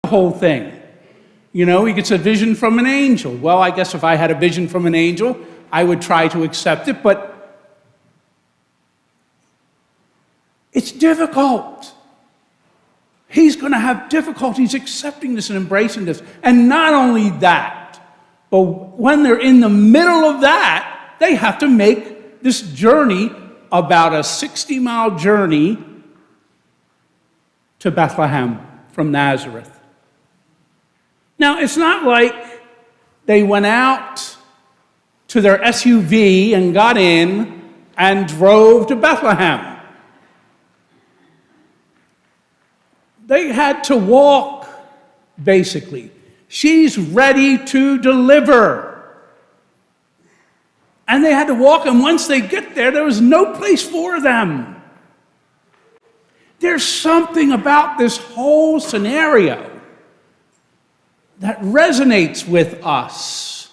whole thing. You know, he gets a vision from an angel. Well, I guess if I had a vision from an angel, I would try to accept it, but it's difficult. He's going to have difficulties accepting this and embracing this. And not only that, but when they're in the middle of that, they have to make this journey, about a 60-mile journey to Bethlehem from Nazareth. Now, it's not like they went out to their SUV and got in and drove to Bethlehem. They had to walk, basically. She's ready to deliver. And they had to walk, and once they get there, there was no place for them. There's something about this whole scenario that resonates with us.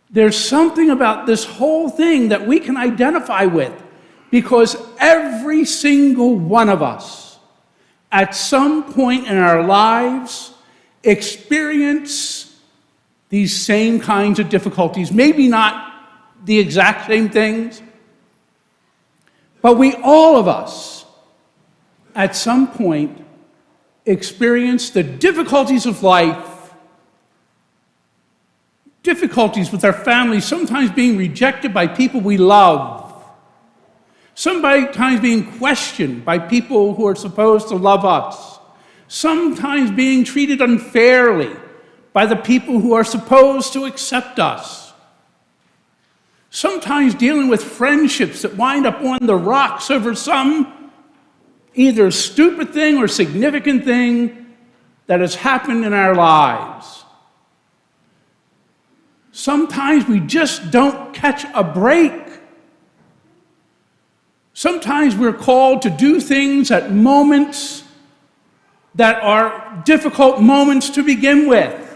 There's something about this whole thing that we can identify with, because every single one of us, at some point in our lives, experience these same kinds of difficulties. Maybe not the exact same things, but all of us, at some point, experience the difficulties of life, difficulties with our families, sometimes being rejected by people we love, sometimes being questioned by people who are supposed to love us, sometimes being treated unfairly by the people who are supposed to accept us, sometimes dealing with friendships that wind up on the rocks over some either stupid thing or significant thing that has happened in our lives. Sometimes we just don't catch a break. Sometimes we're called to do things at moments that are difficult moments to begin with.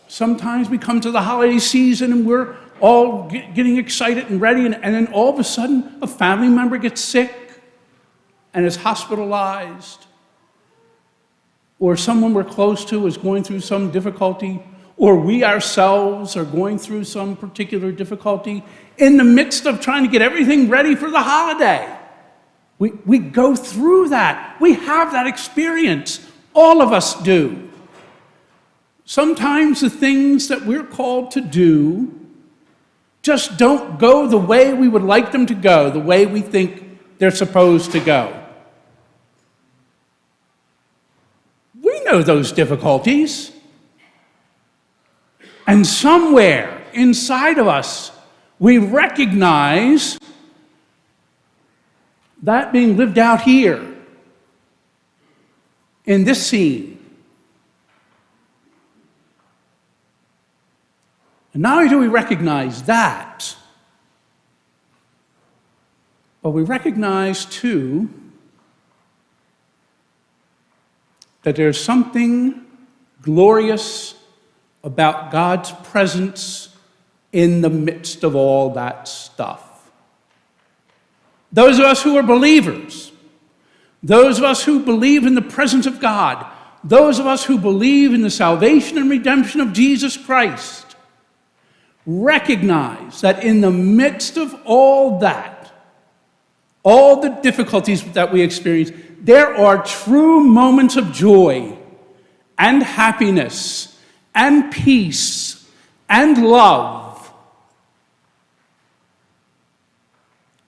Sometimes we come to the holiday season and we're all getting excited and ready, and then all of a sudden a family member gets sick and is hospitalized, or someone we're close to is going through some difficulty, or we ourselves are going through some particular difficulty in the midst of trying to get everything ready for the holiday. We go through that. We have that experience. All of us do. Sometimes the things that we're called to do just don't go the way we would like them to go, the way we think they're supposed to go. We know those difficulties. And somewhere inside of us, we recognize that being lived out here in this scene. And not only do we recognize that, but we recognize too that there's something glorious about God's presence in the midst of all that stuff. Those of us who are believers, those of us who believe in the presence of God, those of us who believe in the salvation and redemption of Jesus Christ, recognize that in the midst of all that, all the difficulties that we experience, there are true moments of joy and happiness and peace and love.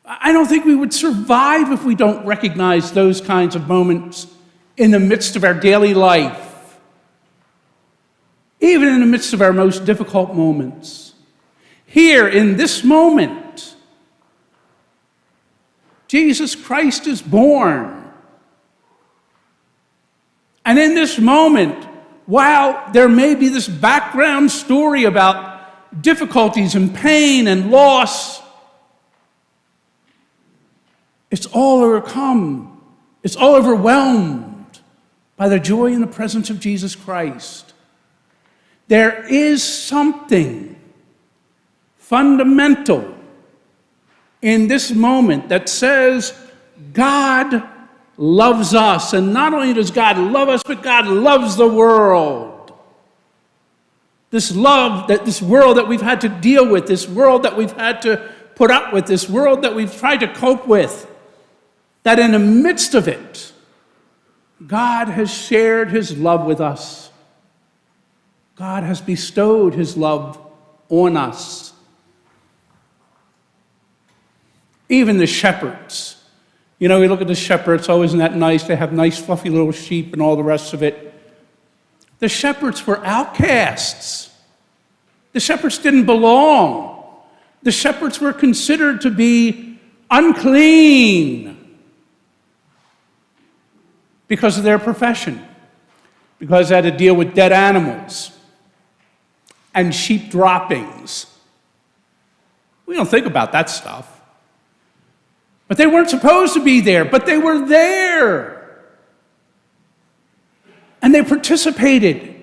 I don't think we would survive if we don't recognize those kinds of moments in the midst of our daily life, even in the midst of our most difficult moments. Here, in this moment, Jesus Christ is born. And in this moment, while there may be this background story about difficulties and pain and loss, it's all overcome. It's all overwhelmed by the joy in the presence of Jesus Christ. There is something fundamental in this moment that says God loves us. And not only does God love us, but God loves the world. This love, this world that we've had to deal with, this world that we've had to put up with, this world that we've tried to cope with, that in the midst of it, God has shared his love with us. God has bestowed his love on us. Even the shepherds. You know, we look at the shepherds, oh, isn't that nice? They have nice, fluffy little sheep and all the rest of it. The shepherds were outcasts. The shepherds didn't belong. The shepherds were considered to be unclean because of their profession, because they had to deal with dead animals and sheep droppings. We don't think about that stuff. But they weren't supposed to be there, but they were there. And they participated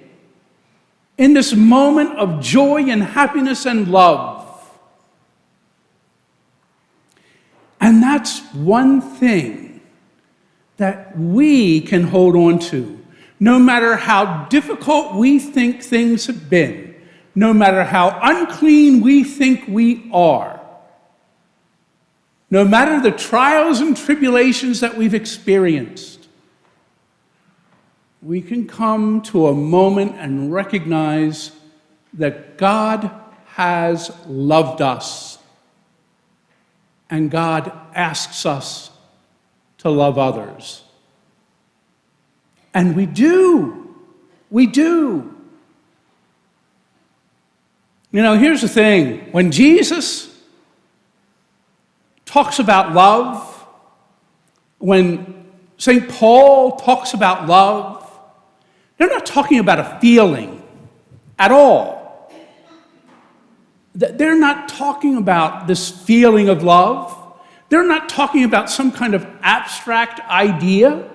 in this moment of joy and happiness and love. And that's one thing that we can hold on to, no matter how difficult we think things have been, no matter how unclean we think we are, no matter the trials and tribulations that we've experienced, we can come to a moment and recognize that God has loved us, and God asks us to love others. And we do. We do. You know, here's the thing. When Jesus talks about love, when St. Paul talks about love, they're not talking about a feeling at all. They're not talking about this feeling of love. They're not talking about some kind of abstract idea.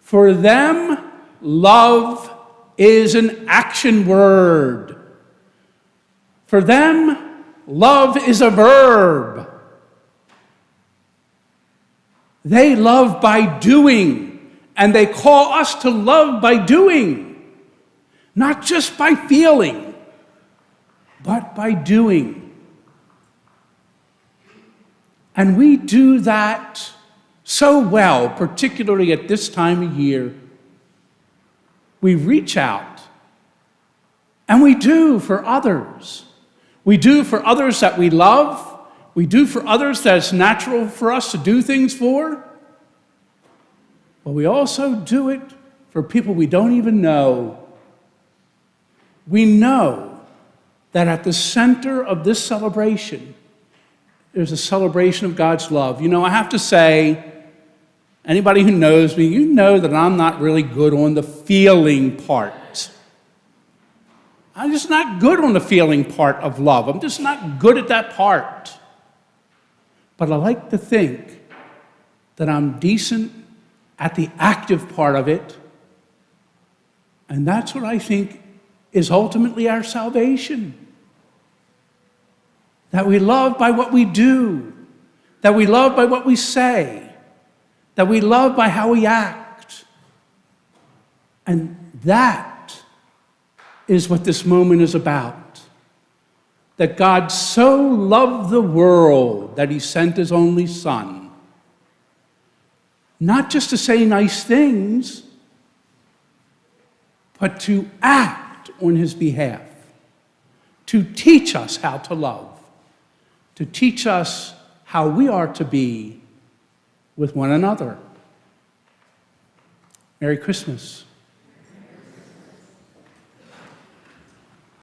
For them, love is an action word. For them, love is a verb. They love by doing, and they call us to love by doing, not just by feeling, but by doing. And we do that so well, particularly at this time of year. We reach out, and we do for others. We do for others that we love. We do for others that it's natural for us to do things for. But we also do it for people we don't even know. We know that at the center of this celebration, there's a celebration of God's love. You know, I have to say, anybody who knows me, you know that I'm not really good on the feeling part. I'm just not good on the feeling part of love. I'm just not good at that part. But I like to think that I'm decent at the active part of it. And that's what I think is ultimately our salvation. That we love by what we do, that we love by what we say, that we love by how we act. And that is what this moment is about. That God so loved the world that he sent his only Son. Not just to say nice things, but to act on his behalf, to teach us how to love, to teach us how we are to be with one another. Merry Christmas.